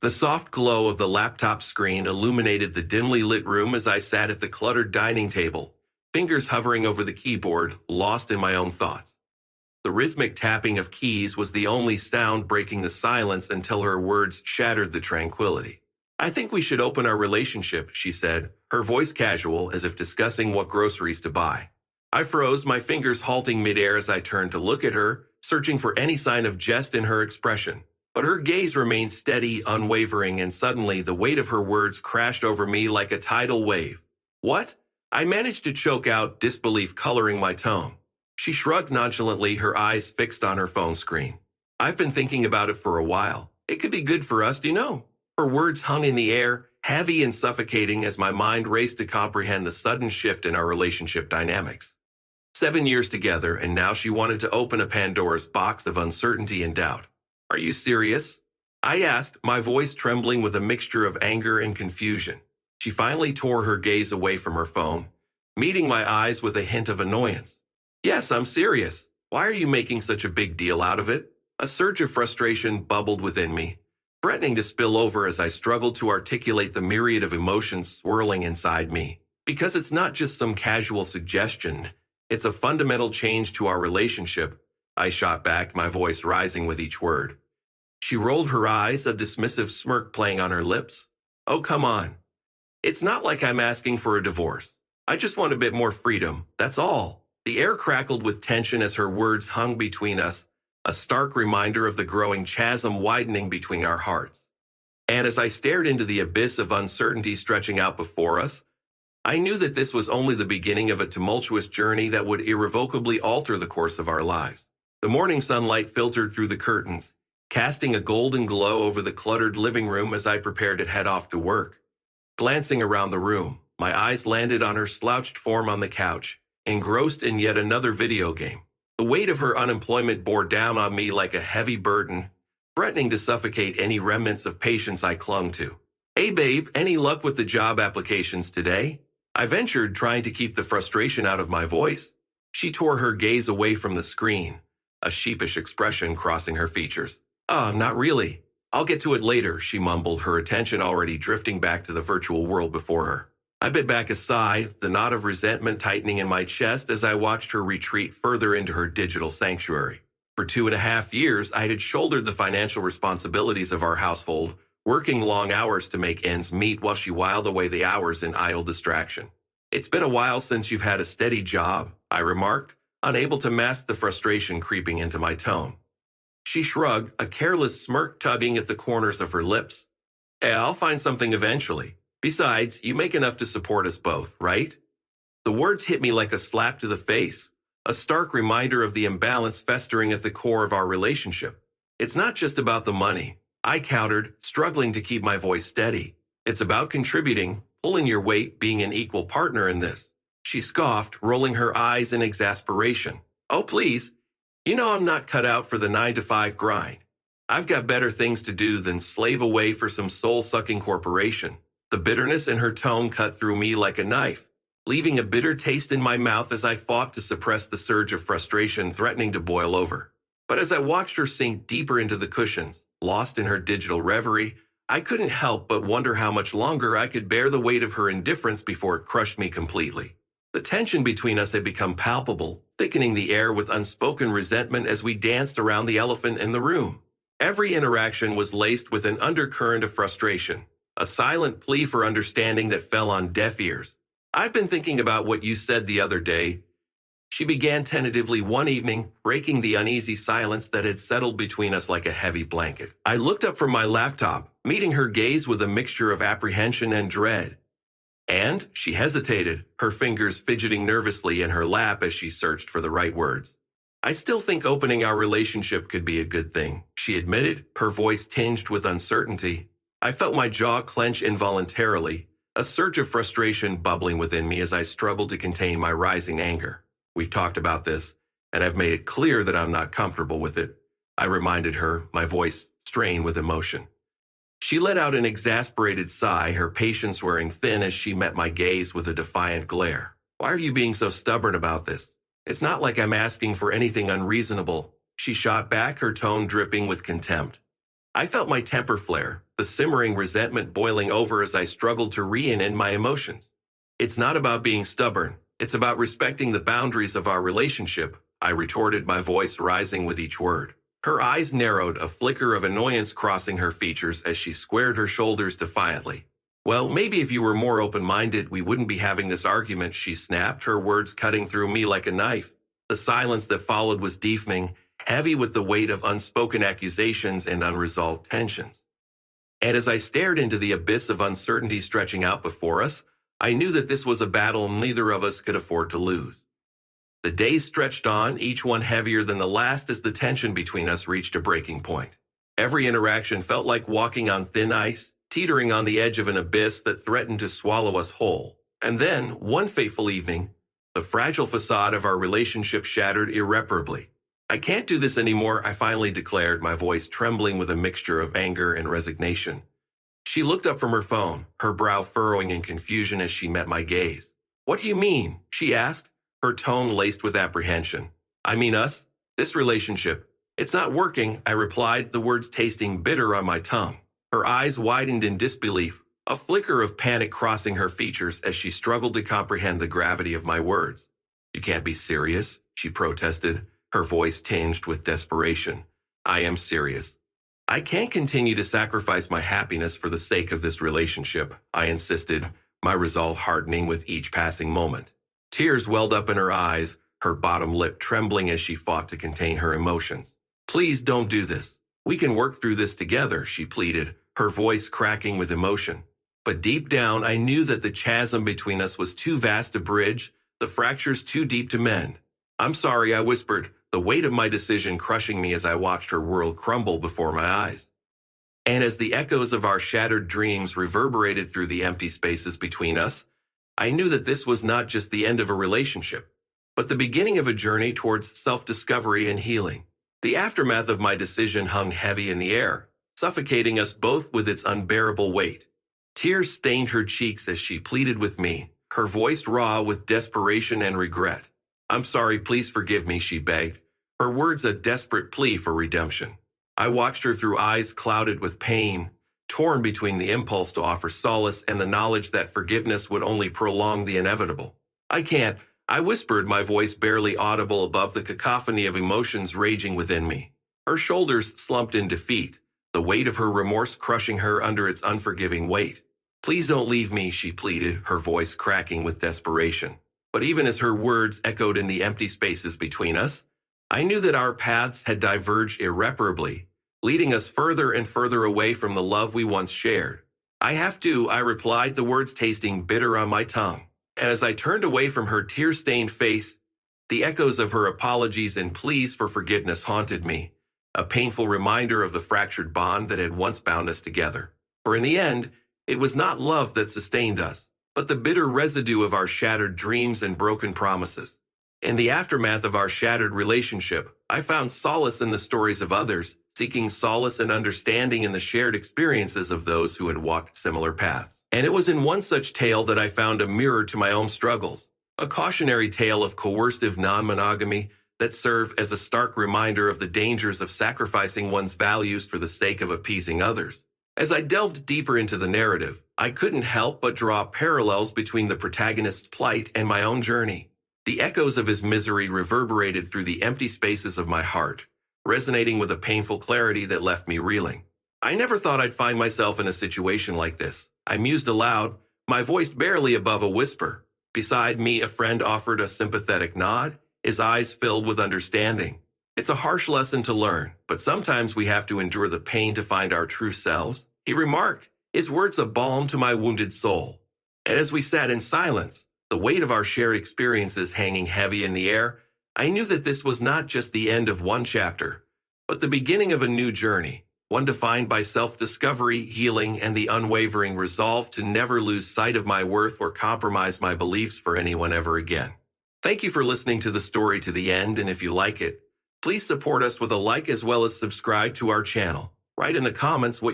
The soft glow of the laptop screen illuminated the dimly lit room as I sat at the cluttered dining table, fingers hovering over the keyboard, lost in my own thoughts. The rhythmic tapping of keys was the only sound breaking the silence until her words shattered the tranquility. "I think we should open our relationship," she said, her voice casual as if discussing what groceries to buy. I froze, my fingers halting midair as I turned to look at her, searching for any sign of jest in her expression. But her gaze remained steady, unwavering, and suddenly the weight of her words crashed over me like a tidal wave. "What?" I managed to choke out, disbelief coloring my tone. She shrugged nonchalantly, her eyes fixed on her phone screen. "I've been thinking about it for a while. It could be good for us, Her words hung in the air, heavy and suffocating as my mind raced to comprehend the sudden shift in our relationship dynamics. 7 years together, and now she wanted to open a Pandora's box of uncertainty and doubt. "Are you serious?" I asked, my voice trembling with a mixture of anger and confusion. She finally tore her gaze away from her phone, meeting my eyes with a hint of annoyance. "Yes, I'm serious. Why are you making such a big deal out of it?" A surge of frustration bubbled within me, threatening to spill over as I struggled to articulate the myriad of emotions swirling inside me. "Because it's not just some casual suggestion. It's a fundamental change to our relationship," I shot back, my voice rising with each word. She rolled her eyes, a dismissive smirk playing on her lips. "Oh, come on. It's not like I'm asking for a divorce. I just want a bit more freedom, that's all." The air crackled with tension as her words hung between us, a stark reminder of the growing chasm widening between our hearts. And as I stared into the abyss of uncertainty stretching out before us, I knew that this was only the beginning of a tumultuous journey that would irrevocably alter the course of our lives. The morning sunlight filtered through the curtains, casting a golden glow over the cluttered living room as I prepared to head off to work. Glancing around the room, my eyes landed on her slouched form on the couch, engrossed in yet another video game. The weight of her unemployment bore down on me like a heavy burden, threatening to suffocate any remnants of patience I clung to. "Hey babe, any luck with the job applications today?" I ventured, trying to keep the frustration out of my voice. She tore her gaze away from the screen, a sheepish expression crossing her features. "Oh, not really. I'll get to it later," she mumbled, her attention already drifting back to the virtual world before her. I bit back a sigh, the knot of resentment tightening in my chest as I watched her retreat further into her digital sanctuary. For 2.5 years, I had shouldered the financial responsibilities of our household, working long hours to make ends meet while she whiled away the hours in idle distraction. "It's been a while since you've had a steady job," I remarked, unable to mask the frustration creeping into my tone. She shrugged, a careless smirk tugging at the corners of her lips. "I'll find something eventually. Besides, you make enough to support us both, right?" The words hit me like a slap to the face, a stark reminder of the imbalance festering at the core of our relationship. "It's not just about the money," I countered, struggling to keep my voice steady. "It's about contributing, pulling your weight, being an equal partner in this." She scoffed, rolling her eyes in exasperation. "Oh, please. I'm not cut out for the 9-to-5 grind. I've got better things to do than slave away for some soul-sucking corporation." The bitterness in her tone cut through me like a knife, leaving a bitter taste in my mouth as I fought to suppress the surge of frustration threatening to boil over. But as I watched her sink deeper into the cushions, lost in her digital reverie, I couldn't help but wonder how much longer I could bear the weight of her indifference before it crushed me completely. The tension between us had become palpable, thickening the air with unspoken resentment as we danced around the elephant in the room. Every interaction was laced with an undercurrent of frustration, a silent plea for understanding that fell on deaf ears. "I've been thinking about what you said the other day," she began tentatively one evening, breaking the uneasy silence that had settled between us like a heavy blanket. I looked up from my laptop, meeting her gaze with a mixture of apprehension and dread. And she hesitated, her fingers fidgeting nervously in her lap as she searched for the right words. "I still think opening our relationship could be a good thing," she admitted, her voice tinged with uncertainty. I felt my jaw clench involuntarily, a surge of frustration bubbling within me as I struggled to contain my rising anger. "We've talked about this, and I've made it clear that I'm not comfortable with it," I reminded her, my voice strained with emotion. She let out an exasperated sigh, her patience wearing thin as she met my gaze with a defiant glare. "Why are you being so stubborn about this? It's not like I'm asking for anything unreasonable," she shot back, her tone dripping with contempt. I felt my temper flare, the simmering resentment boiling over as I struggled to rein in my emotions. It's not about being stubborn. It's about respecting the boundaries of our relationship, I retorted, my voice rising with each word. Her eyes narrowed, a flicker of annoyance crossing her features as she squared her shoulders defiantly. Well, maybe if you were more open-minded, we wouldn't be having this argument, she snapped, her words cutting through me like a knife. The silence that followed was deafening, heavy with the weight of unspoken accusations and unresolved tensions. And as I stared into the abyss of uncertainty stretching out before us, I knew that this was a battle neither of us could afford to lose. The days stretched on, each one heavier than the last as the tension between us reached a breaking point. Every interaction felt like walking on thin ice, teetering on the edge of an abyss that threatened to swallow us whole. And then, one fateful evening, the fragile facade of our relationship shattered irreparably. I can't do this anymore, I finally declared, my voice trembling with a mixture of anger and resignation. She looked up from her phone, her brow furrowing in confusion as she met my gaze. What do you mean? She asked, her tone laced with apprehension. I mean us, this relationship. It's not working, I replied, the words tasting bitter on my tongue. Her eyes widened in disbelief, a flicker of panic crossing her features as she struggled to comprehend the gravity of my words. You can't be serious, she protested, her voice tinged with desperation. I am serious. I can't continue to sacrifice my happiness for the sake of this relationship, I insisted, my resolve hardening with each passing moment. Tears welled up in her eyes, her bottom lip trembling as she fought to contain her emotions. Please don't do this. We can work through this together, she pleaded, her voice cracking with emotion. But deep down, I knew that the chasm between us was too vast to bridge, the fractures too deep to mend. I'm sorry, I whispered, the weight of my decision crushing me as I watched her world crumble before my eyes. And as the echoes of our shattered dreams reverberated through the empty spaces between us, I knew that this was not just the end of a relationship, but the beginning of a journey towards self-discovery and healing. The aftermath of my decision hung heavy in the air, suffocating us both with its unbearable weight. Tears stained her cheeks as she pleaded with me, her voice raw with desperation and regret. I'm sorry, please forgive me, she begged, her words a desperate plea for redemption. I watched her through eyes clouded with pain, torn between the impulse to offer solace and the knowledge that forgiveness would only prolong the inevitable. I can't, I whispered, my voice barely audible above the cacophony of emotions raging within me. Her shoulders slumped in defeat, the weight of her remorse crushing her under its unforgiving weight. Please don't leave me, she pleaded, her voice cracking with desperation. But even as her words echoed in the empty spaces between us, I knew that our paths had diverged irreparably, leading us further and further away from the love we once shared. I have to, I replied, the words tasting bitter on my tongue. And as I turned away from her tear-stained face, the echoes of her apologies and pleas for forgiveness haunted me, a painful reminder of the fractured bond that had once bound us together. For in the end, it was not love that sustained us, but the bitter residue of our shattered dreams and broken promises. In the aftermath of our shattered relationship, I found solace in the stories of others, seeking solace and understanding in the shared experiences of those who had walked similar paths. And it was in one such tale that I found a mirror to my own struggles, a cautionary tale of coercive non-monogamy that served as a stark reminder of the dangers of sacrificing one's values for the sake of appeasing others. As I delved deeper into the narrative, I couldn't help but draw parallels between the protagonist's plight and my own journey. The echoes of his misery reverberated through the empty spaces of my heart, resonating with a painful clarity that left me reeling. I never thought I'd find myself in a situation like this. I mused aloud, my voice barely above a whisper. Beside me, a friend offered a sympathetic nod, his eyes filled with understanding. It's a harsh lesson to learn, but sometimes we have to endure the pain to find our true selves, he remarked, his words a balm to my wounded soul. And as we sat in silence, the weight of our shared experiences hanging heavy in the air, I knew that this was not just the end of one chapter, but the beginning of a new journey, one defined by self-discovery, healing, and the unwavering resolve to never lose sight of my worth or compromise my beliefs for anyone ever again. Thank you for listening to the story to the end, and if you like it, please support us with a like as well as subscribe to our channel. Write in the comments what you